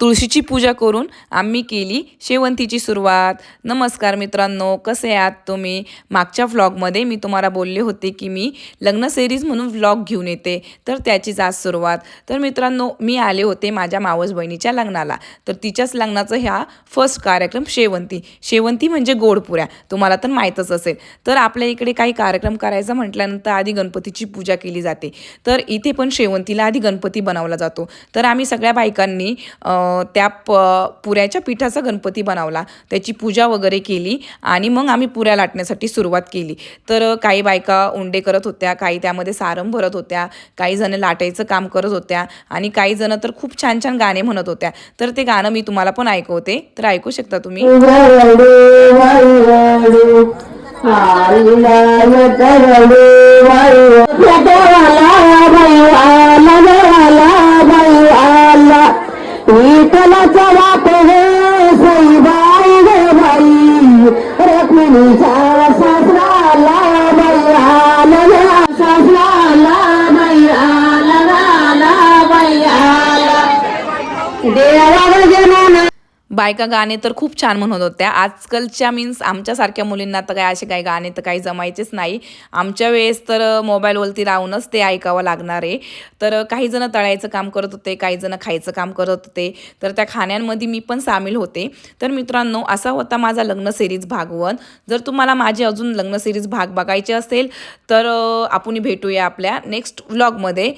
तुळशीची पूजा करून आम्ही केली शेवंतीची सुरुवात। नमस्कार मित्रांनो, कसे आहात तुम्ही? मागच्या व्लॉगमध्ये मी तुम्हाला बोलले होते की मी लग्न सिरीज म्हणून व्लॉग घेऊन येते, तर त्याचीच आज सुरुवात। तर मित्रांनो, मी आले होते माझ्या मावस बहिणीच्या लग्नाला, तर तिच्याच लग्नाचा ह्या फर्स्ट कार्यक्रम शेवंती। शेवंती म्हणजे गोड पुऱ्या, तुम्हाला तर माहीतच असेल। तर आपल्या इकडे काही कार्यक्रम करायचा म्हटल्यानंतर आधी गणपतीची पूजा केली जाते, तर इथे पण शेवंतीला आधी गणपती बनवला जातो। तर आम्ही सगळ्या बायकांनी त्या पुऱ्याच्या पिठाचा गणपती बनवला, त्याची पूजा वगैरे केली आणि मग आम्ही पुऱ्या लाटण्यासाठी सुरुवात केली। तर काही बायका उंडे करत होत्या, काही त्यामध्ये सारम भरत होत्या, काही जण लाटायचं काम करत होत्या आणि काही जण तर खूप छान छान गाणे म्हणत होत्या। तर ते गाणं मी तुम्हाला पण ऐकवते, तर ऐकू शकता तुम्ही। विठ्ठलाचा बाप हे सईबाई ग बाई, रुक्मिणीच्या सासराला बाई आला, सासराला बाई आला, बाई आला, देवा जनना। बायका गाणे तर खूप छान म्हणत होत्या। आजकालच्या मीन्स आमच्यासारख्या मुलींना तर काय असे काही गाणे तर काही जमायचेच नाही। आमच्या वेळेस तर मोबाईलवरती राहूनच ते ऐकावं लागणार आहे। तर काही जण तळायचं काम करत होते, काही जण खायचं काम करत होते, तर त्या खाण्यांमध्ये मी पण सामील होते। तर मित्रांनो, असा होता माझा लग्न सिरीज भाग 1। जर तुम्हाला माझे अजून लग्न सिरीज भाग बघायचे असेल तर आपण भेटूया आपल्या नेक्स्ट व्लॉगमध्ये।